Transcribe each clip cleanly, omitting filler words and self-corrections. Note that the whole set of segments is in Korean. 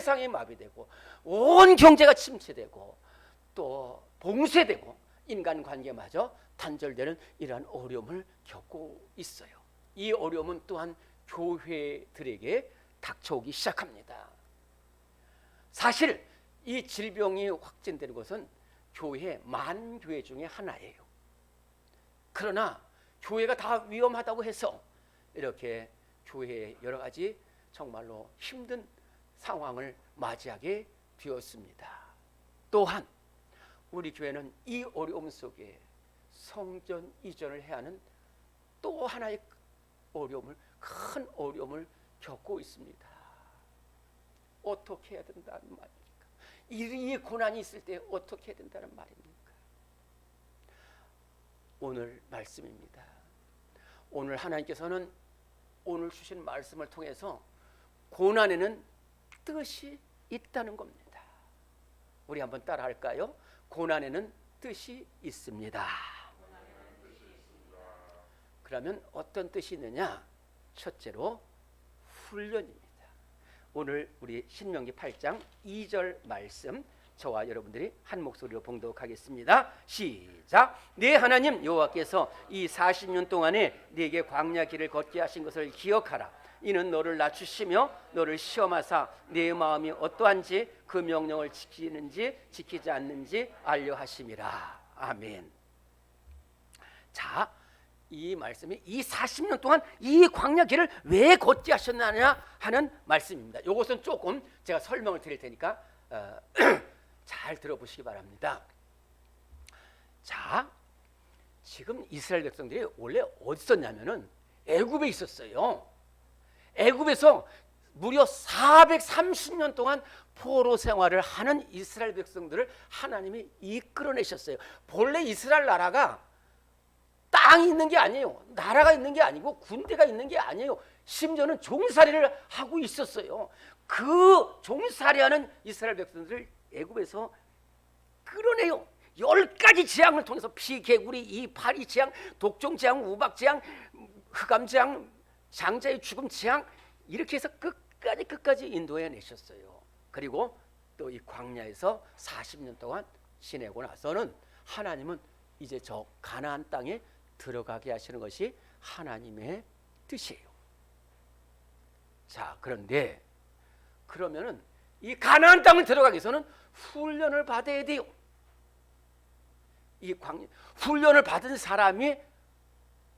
세상이 마비되고 온 경제가 침체되고 또 봉쇄되고 인간관계마저 단절되는 이러한 어려움을 겪고 있어요. 이 어려움은 또한 교회들에게 닥쳐오기 시작합니다. 사실 이 질병이 확진되는 것은 교회 만교회 중에 하나예요. 그러나 교회가 다 위험하다고 해서 이렇게 교회에 여러 가지 정말로 힘든 상황을 맞이하게 되었습니다. 또한 우리 교회는 이 어려움 속에 성전 이전을 해야 하는 또 하나의 어려움을, 큰 어려움을 겪고 있습니다. 어떻게 해야 된다는 말입니까? 이 고난이 있을 때 어떻게 해야 된다는 말입니까? 오늘 말씀입니다. 오늘 하나님께서는 오늘 주신 말씀을 통해서 고난에는 뜻이 있다는 겁니다. 우리 한번 따라 할까요? 고난에는 뜻이 있습니다. 그러면 어떤 뜻이 있느냐? 첫째로 훈련입니다. 오늘 우리 신명기 8장 2절 말씀 저와 여러분들이 한 목소리로 봉독하겠습니다. 시작. 네 하나님 여호와께서 이 40년 동안에 네게 광야 길을 걷게 하신 것을 기억하라. 이는 너를 낮추시며 너를 시험하사 네 마음이 어떠한지 그 명령을 지키는지 지키지 않는지 알려 하심이라. 아멘. 자, 이 말씀이 이 40년 동안 이 광야 길을 왜 걷게 하셨느냐 하는 말씀입니다. 이것은 조금 제가 설명을 드릴 테니까 잘 들어보시기 바랍니다. 자, 지금 이스라엘 백성들이 원래 어디 있었냐면은 애굽에 있었어요. 애굽에서 무려 430년 동안 포로 생활을 하는 이스라엘 백성들을 하나님이 이끌어내셨어요. 본래 이스라엘 나라가 땅이 있는 게 아니에요. 나라가 있는 게 아니고 군대가 있는 게 아니에요. 심지어는 종살이를 하고 있었어요. 그 종살이하는 이스라엘 백성들을 애굽에서 끌어내요. 10가지 재앙을 통해서 피, 개구리, 이, 파리 재앙, 독종 재앙, 우박 재앙, 흑암 재앙, 장자의 죽음 재앙, 이렇게 해서 끝까지 인도해 내셨어요. 그리고 또 이 광야에서 40년 동안 지내고 나서는 하나님은 이제 저 가나안 땅에 들어가게 하시는 것이 하나님의 뜻이에요. 자, 그런데 그러면은 이 가나안 땅을 들어가기 위해서는 훈련을 받아야 돼요. 이 훈련을 받은 사람이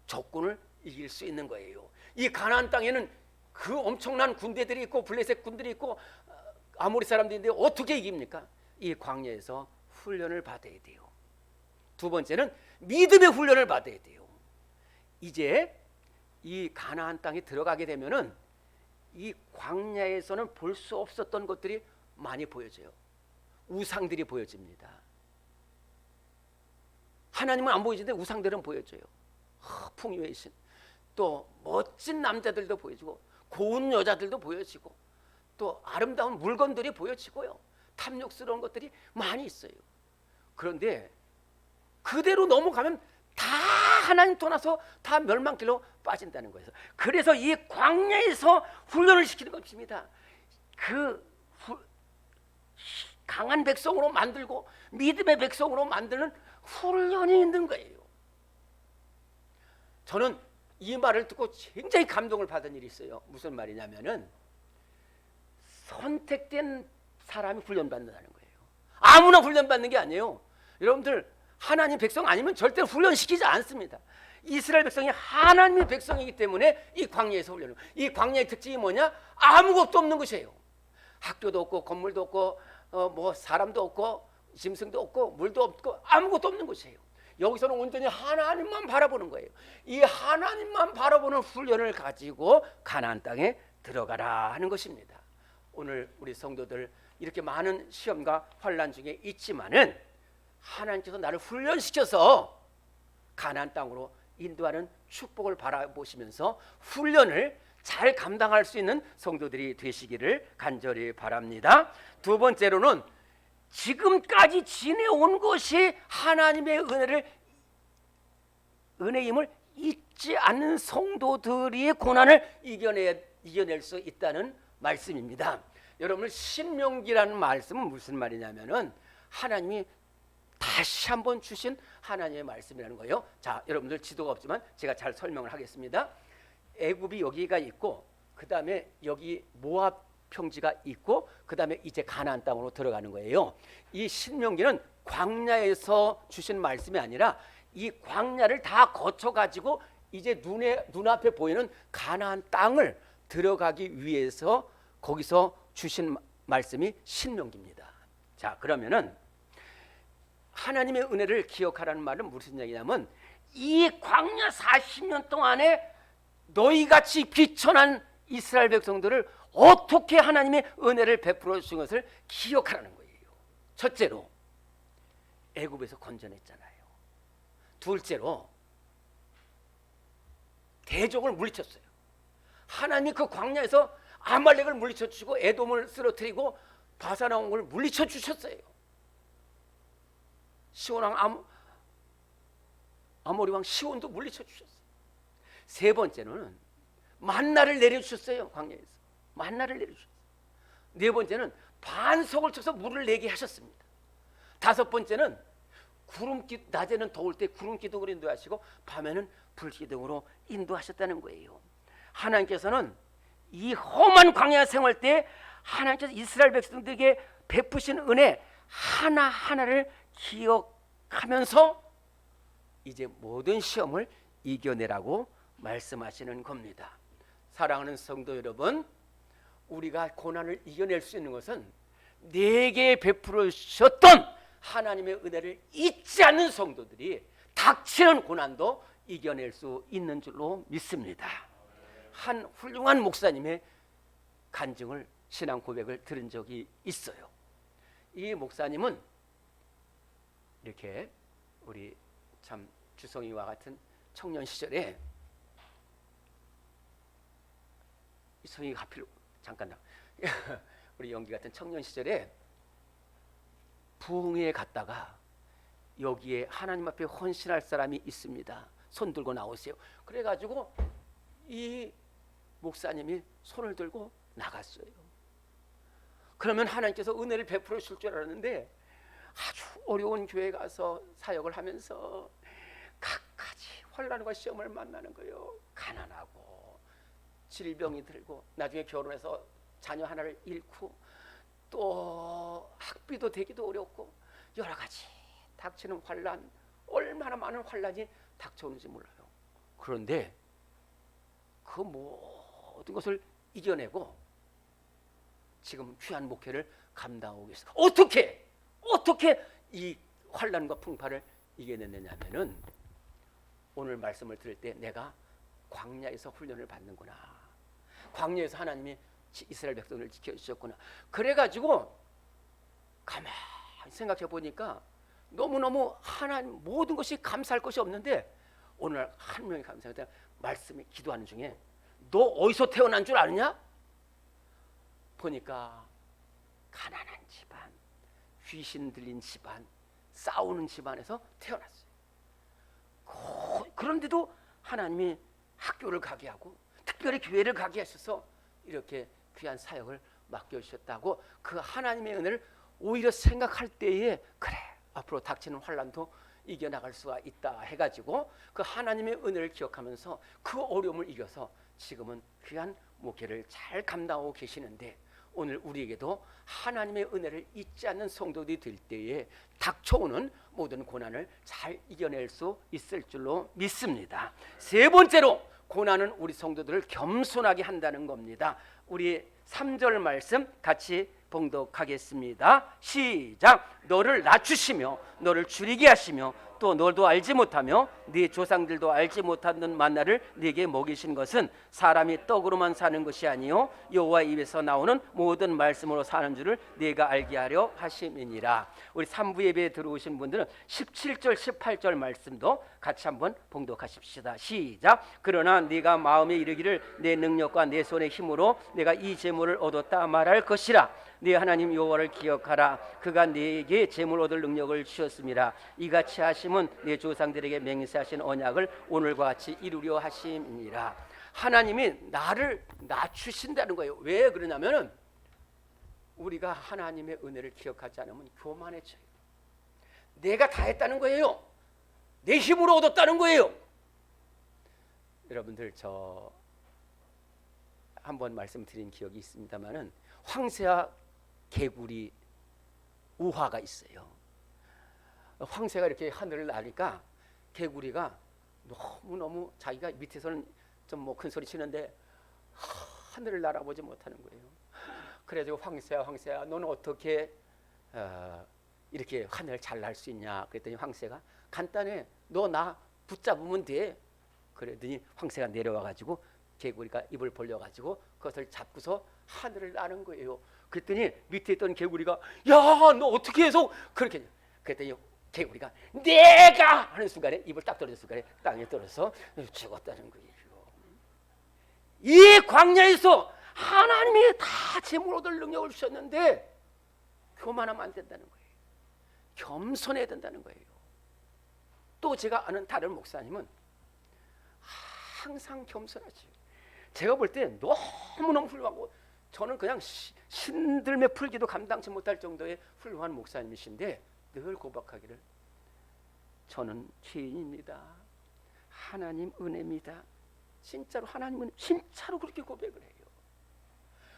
적군을 이길 수 있는 거예요. 이 가나안 땅에는 그 엄청난 군대들이 있고 블레셋 군들이 있고 아모리 사람들인데 어떻게 이깁니까? 이 광야에서 훈련을 받아야 돼요. 두 번째는 믿음의 훈련을 받아야 돼요. 이제 이 가나안 땅에 들어가게 되면은 이 광야에서는 볼 수 없었던 것들이 많이 보여져요. 우상들이 보여집니다. 하나님은 안 보이지는데 우상들은 보여져요. 풍요의 신, 또 멋진 남자들도 보여지고 고운 여자들도 보여지고 또 아름다운 물건들이 보여지고요. 탐욕스러운 것들이 많이 있어요. 그런데 그대로 넘어가면 다 하나님 떠나서 다 멸망길로 빠진다는 거예요. 그래서 이 광야에서 훈련을 시키는 것입니다. 강한 백성으로 만들고 믿음의 백성으로 만드는 훈련이 있는 거예요. 저는 이 말을 듣고 굉장히 감동을 받은 일이 있어요. 무슨 말이냐면은 선택된 사람이 훈련받는다는 거예요. 아무나 훈련받는 게 아니에요. 여러분들 하나님 백성 아니면 절대 훈련시키지 않습니다. 이스라엘 백성이 하나님의 백성이기 때문에 이 광야에서 훈련을. 이 광야의 특징이 뭐냐? 아무것도 없는 것이에요. 학교도 없고 건물도 없고 뭐 사람도 없고 짐승도 없고 물도 없고 아무것도 없는 것이에요. 여기서는 온전히 하나님만 바라보는 거예요. 이 하나님만 바라보는 훈련을 가지고 가나안 땅에 들어가라 하는 것입니다. 오늘 우리 성도들 이렇게 많은 시험과 환난 중에 있지만은 하나님께서 나를 훈련시켜서 가나안 땅으로 인도하는 축복을 바라보시면서 훈련을 잘 감당할 수 있는 성도들이 되시기를 간절히 바랍니다. 두 번째로는 지금까지 지내온 것이 하나님의 은혜임을 잊지 않는 성도들이 고난을 이겨낼 수 있다는 말씀입니다. 여러분들 신명기라는 말씀은 무슨 말이냐면은 하나님이 다시 한번 주신 하나님의 말씀이라는 거예요. 자, 여러분들 지도가 없지만 제가 잘 설명을 하겠습니다. 애굽이 여기가 있고 그 다음에 여기 모압 평지가 있고 그 다음에 이제 가나안 땅으로 들어가는 거예요. 이 신명기는 광야에서 주신 말씀이 아니라 이 광야를 다 거쳐가지고 이제 눈앞에 보이는 가나안 땅을 들어가기 위해서 거기서 주신 말씀이 신명기입니다. 자, 그러면은 하나님의 은혜를 기억하라는 말은 무슨 얘기냐면 이 광야 40년 동안에 너희같이 비천한 이스라엘 백성들을 어떻게 하나님의 은혜를 베풀어 주신 것을 기억하라는 거예요. 첫째로 애굽에서 건져냈잖아요. 둘째로 대적을 물리쳤어요. 하나님이 그 광야에서 아말렉을 물리쳐 주시고 에돔을 쓰러뜨리고 바산왕을 물리쳐 주셨어요. 시온왕 아모리 왕 시온도 물리쳐 주셨어요. 세 번째는 만나를 내려주셨어요. 광야에서 만나를 내려주셨어요. 네 번째는 반석을 쳐서 물을 내게 하셨습니다. 다섯 번째는 낮에는 더울 때 구름 기둥으로 인도하시고 밤에는 불 기둥으로 인도하셨다는 거예요. 하나님께서는 이 험한 광야 생활 때 하나님께서 이스라엘 백성들에게 베푸신 은혜 하나하나를 기억하면서 이제 모든 시험을 이겨내라고 말씀하시는 겁니다. 사랑하는 성도 여러분, 우리가 고난을 이겨낼 수 있는 것은 내게 베풀어 주셨던 하나님의 은혜를 잊지 않는 성도들이 닥치는 고난도 이겨낼 수 있는 줄로 믿습니다. 한 훌륭한 목사님의 간증을 신앙 고백을 들은 적이 있어요. 이 목사님은 이렇게 우리 참 주성이와 같은 청년 시절에 성이가 하필 잠깐 우리 영기 같은 청년 시절에 부흥회에 갔다가 여기에 하나님 앞에 헌신할 사람이 있습니다. 손 들고 나오세요. 그래가지고 이 목사님이 손을 들고 나갔어요. 그러면 하나님께서 은혜를 베풀어 주실 줄 알았는데 아주 어려운 교회에 가서 사역을 하면서 갖가지 환난과 시험을 만나는 거예요. 가난하고 질병이 들고 나중에 결혼해서 자녀 하나를 잃고 또 학비도 되기도 어렵고 여러 가지 닥치는 환난, 얼마나 많은 환난이 닥쳐오는지 몰라요. 그런데 그 모든 것을 이겨내고 지금 귀한 목회를 감당하고 계세요. 어떻게 이 환난과 풍파를 이겨냈느냐면은 오늘 말씀을 들을 때 내가 광야에서 훈련을 받는구나. 광야에서 하나님이 이스라엘 백성을 지켜주셨구나. 그래가지고 가만히 생각해 보니까 너무너무 하나님 모든 것이 감사할 것이 없는데 오늘 한 명이 감사하다 말씀에 기도하는 중에 너 어디서 태어난 줄 아느냐? 보니까 가난한 집안, 귀신 들린 집안, 싸우는 집안에서 태어났어요. 그런데도 하나님이 학교를 가게 하고 특별히 교회를 가게 하셔서 이렇게 귀한 사역을 맡겨주셨다고 그 하나님의 은혜를 오히려 생각할 때에 그래 앞으로 닥치는 환난도 이겨나갈 수가 있다 해가지고 그 하나님의 은혜를 기억하면서 그 어려움을 이겨서 지금은 귀한 목회를 잘 감당하고 계시는데 오늘 우리에게도 하나님의 은혜를 잊지 않는 성도들이 될 때에 닥쳐오는 모든 고난을 잘 이겨낼 수 있을 줄로 믿습니다. 세 번째로 고난은 우리 성도들을 겸손하게 한다는 겁니다. 우리 3절 말씀 같이 봉독하겠습니다. 시작. 너를 낮추시며 너를 줄이게 하시며 또 너도 알지 못하며 네 조상들도 알지 못하는 만나를 네게 먹이신 것은 사람이 떡으로만 사는 것이 아니요 여호와 입에서 나오는 모든 말씀으로 사는 줄을 네가 알게 하려 하심이니라. 우리 3부 예배에 들어오신 분들은 17절 18절 말씀도 같이 한번 봉독하십시다. 시작. 그러나 네가 마음에 이르기를 내 능력과 내 손의 힘으로 내가 이 재물을 얻었다 말할 것이라. 네 하나님 여호와를 기억하라. 그가 네게 재물 얻을 능력을 주셨습니다. 이같이 하심은 네 조상들에게 맹세하신 언약을 오늘과 같이 이루려 하심이니라. 하나님이 나를 낮추신다는 거예요. 왜 그러냐면은 우리가 하나님의 은혜를 기억하지 않으면 교만해져요. 내가 다 했다는 거예요. 내 힘으로 얻었다는 거예요. 여러분들, 저 한번 말씀드린 기억이 있습니다만은 황새와 개구리 우화가 있어요. 황새가 이렇게 하늘을 나니까 개구리가 너무 자기가 밑에서는 좀 뭐 큰 소리 치는데 하늘을 날아보지 못하는 거예요. 그래가지고 황새야 너는 어떻게 이렇게 하늘 잘 날 수 있냐 그랬더니 황새가 간단해, 너 나 붙잡으면 돼. 그랬더니 황새가 내려와가지고 개구리가 입을 벌려가지고 그것을 잡고서 하늘을 나는 거예요. 그랬더니 밑에 있던 개구리가 야 너 어떻게 해서 그렇게, 그랬더니 개구리가 내가 하는 순간에 입을 딱 떨어진 순간에 땅에 떨어져서 죽었다는 거예요. 이 광야에서 하나님이 다 재물 얻을 능력을 주셨는데 교만하면 안 된다는 거예요. 겸손해야 된다는 거예요. 또 제가 아는 다른 목사님은 항상 겸손하지. 제가 볼 때 너무너무 훌륭하고 저는 그냥 신들매 풀기도 감당치 못할 정도의 훌륭한 목사님이신데 늘 고백하기를 저는 죄인입니다. 하나님 은혜입니다. 진짜로 하나님은 진짜로 그렇게 고백을 해요.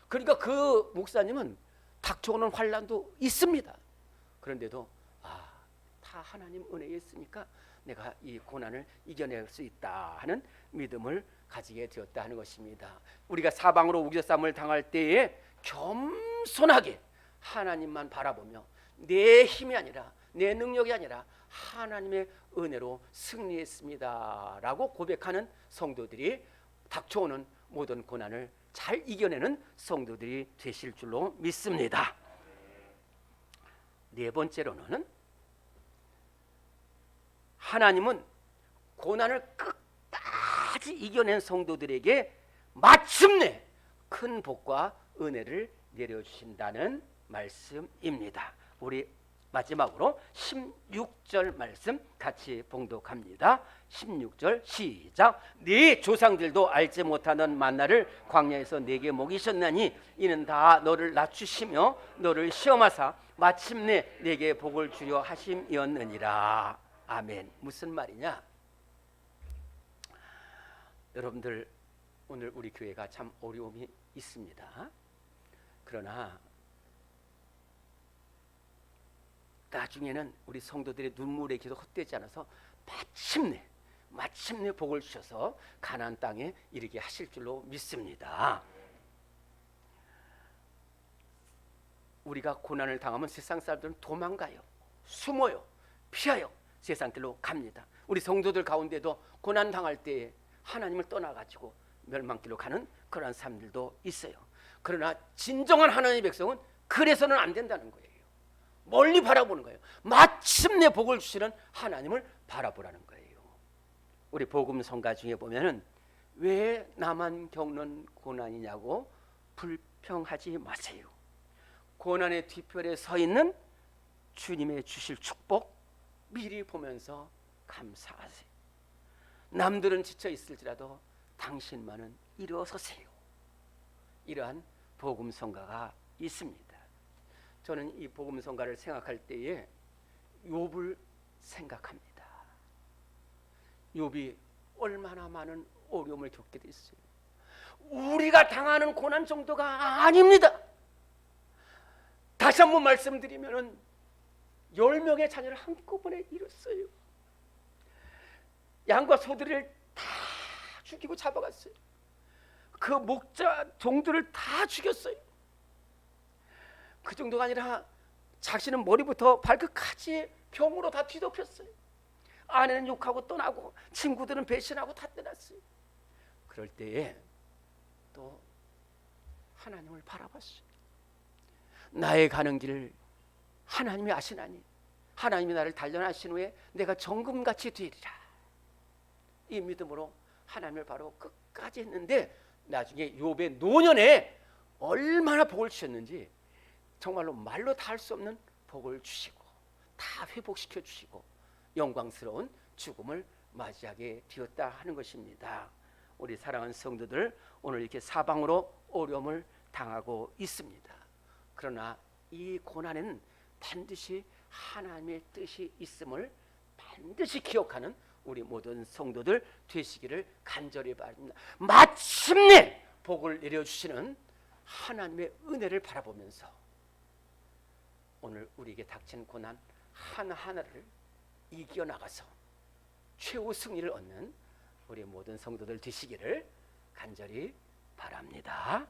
그러니까 그 목사님은 닥쳐오는 환난도 있습니다. 그런데도 다 하나님 은혜에 있으니까 내가 이 고난을 이겨낼 수 있다 하는 믿음을 가지게 되었다 하는 것입니다. 우리가 사방으로 우겨쌈을 당할 때에 겸손하게 하나님만 바라보며 내 힘이 아니라 내 능력이 아니라 하나님의 은혜로 승리했습니다 라고 고백하는 성도들이 닥쳐오는 모든 고난을 잘 이겨내는 성도들이 되실 줄로 믿습니다. 네 번째로는 하나님은 고난을 끝까지 이겨낸 성도들에게 마침내 큰 복과 은혜를 내려주신다는 말씀입니다. 우리 마지막으로 16절 말씀 같이 봉독합니다. 16절 시작. 네 조상들도 알지 못하는 만나를 광야에서 내게 먹이셨나니 이는 다 너를 낮추시며 너를 시험하사 마침내 내게 복을 주려 하심이었느니라. 아멘. 무슨 말이냐? 여러분들, 오늘 우리 교회가 참 어려움이 있습니다. 그러나 나중에는 우리 성도들의 눈물의 기도 헛되지 않아서 마침내 복을 주셔서 가나안 땅에 이르게 하실 줄로 믿습니다. 우리가 고난을 당하면 세상 사람들은 도망가요. 숨어요. 피하여 세상 길로 갑니다. 우리 성도들 가운데도 고난 당할 때에 하나님을 떠나가지고 멸망길로 가는 그런 사람들도 있어요. 그러나 진정한 하나님의 백성은 그래서는 안 된다는 거예요. 멀리 바라보는 거예요. 마침내 복을 주시는 하나님을 바라보라는 거예요. 우리 복음 성가 중에 보면은 왜 나만 겪는 고난이냐고 불평하지 마세요. 고난의 뒤편에 서 있는 주님의 주실 축복 미리 보면서 감사하세요. 남들은 지쳐 있을지라도 당신만은 일어서세요. 이러한 복음 성가가 있습니다. 저는 이 복음 성가를 생각할 때에 욥을 생각합니다. 욥이 얼마나 많은 어려움을 겪게 됐어요. 우리가 당하는 고난 정도가 아닙니다. 다시 한번 말씀드리면은 10명의 자녀를 한꺼번에 잃었어요. 양과 소들을 다 죽이고 잡아갔어요. 그 목자 종들을 다 죽였어요. 그 정도가 아니라 자신은 머리부터 발끝까지 병으로 다 뒤덮였어요. 아내는 욕하고 떠나고 친구들은 배신하고 다 떠났어요. 그럴 때에 또 하나님을 바라봤어요. 나의 가는 길을 하나님이 아시나니 하나님이 나를 단련하신 후에 내가 정금같이 되리라. 이 믿음으로 하나님을 바로 끝까지 했는데 나중에 욥의 노년에 얼마나 복을 주셨는지 정말로 말로 다 할 수 없는 복을 주시고 다 회복시켜 주시고 영광스러운 죽음을 맞이하게 되었다 하는 것입니다. 우리 사랑하는 성도들, 오늘 이렇게 사방으로 어려움을 당하고 있습니다. 그러나 이 고난에는 반드시 하나님의 뜻이 있음을 반드시 기억하는 우리 모든 성도들 되시기를 간절히 바랍니다. 마침내 복을 내려주시는 하나님의 은혜를 바라보면서 오늘 우리에게 닥친 고난 하나하나를 이겨나가서 최후 승리를 얻는 우리 모든 성도들 되시기를 간절히 바랍니다.